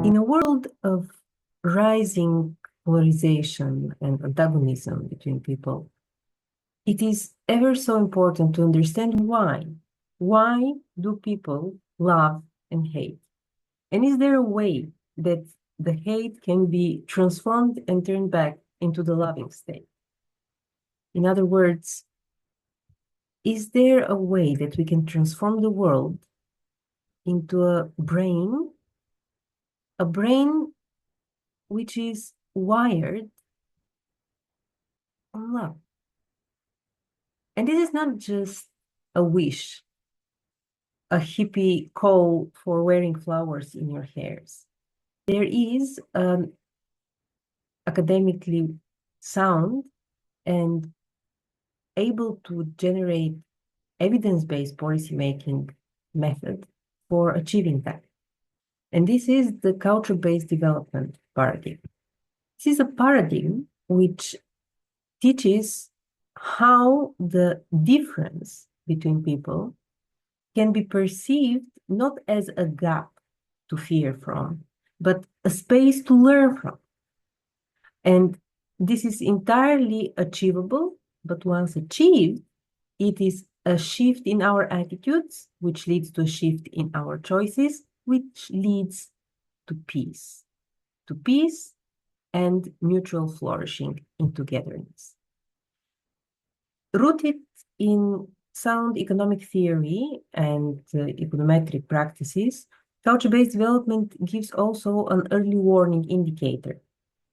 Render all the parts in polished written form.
In a world of rising polarization and antagonism between people, it is ever so important to understand why. Why do people love and hate? And is there a way that the hate can be transformed and turned back into the loving state? In other words, is there a way that we can transform the world into a brain which is wired on love? And this is not just a wish, a hippie call for wearing flowers in your hairs. There is an academically sound and able to generate evidence-based policymaking method for achieving that. And this is the culture-based development paradigm. This is a paradigm which teaches how the difference between people can be perceived not as a gap to fear from, but a space to learn from. And this is entirely achievable, but once achieved, it is a shift in our attitudes, which leads to a shift in our choices, which leads to peace and mutual flourishing in togetherness. Rooted in sound economic theory and econometric practices, culture-based development gives also an early warning indicator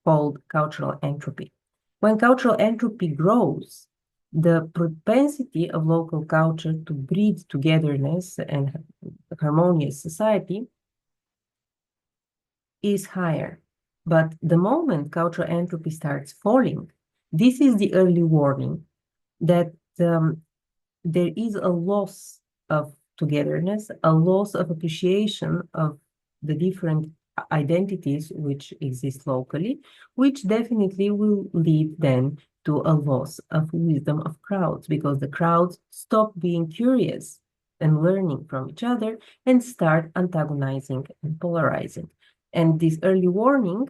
called cultural entropy. When cultural entropy grows, the propensity of local culture to breed togetherness and harmonious society is higher. But the moment cultural entropy starts falling, this is the early warning that there is a loss of togetherness, a loss of appreciation of the different identities which exist locally, which definitely will lead then to a loss of wisdom of crowds, because the crowds stop being curious and learning from each other and start antagonizing and polarizing. And this early warning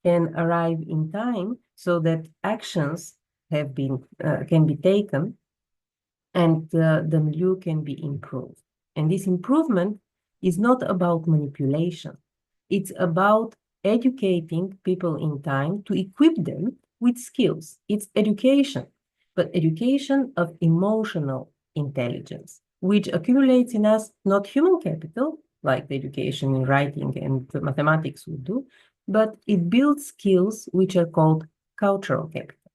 can arrive in time so that actions can be taken and the milieu can be improved. And this improvement is not about manipulation. It's about educating people in time to equip them with skills. It's education, but education of emotional intelligence, which accumulates in us not human capital, like the education in writing and mathematics would do, but it builds skills which are called cultural capital.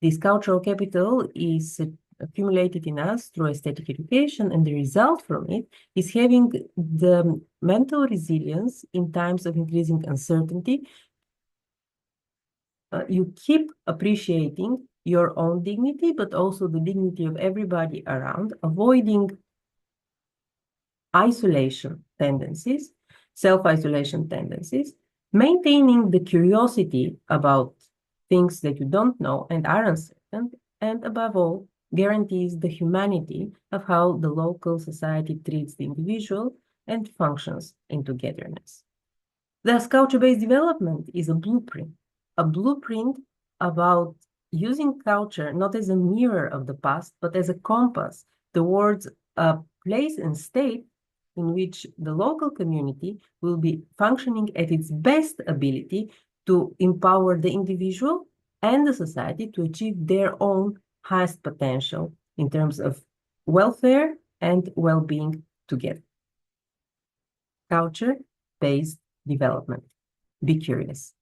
This cultural capital is accumulated in us through aesthetic education, and the result from it is having the mental resilience in times of increasing uncertainty. You keep appreciating your own dignity, but also the dignity of everybody around, avoiding isolation tendencies, self-isolation tendencies, maintaining the curiosity about things that you don't know and are uncertain, and above all, guarantees the humanity of how the local society treats the individual and functions in togetherness. Thus, culture-based development is a blueprint about using culture not as a mirror of the past, but as a compass towards a place and state in which the local community will be functioning at its best ability to empower the individual and the society to achieve their own highest potential in terms of welfare and well-being together. Culture-based development. Be curious.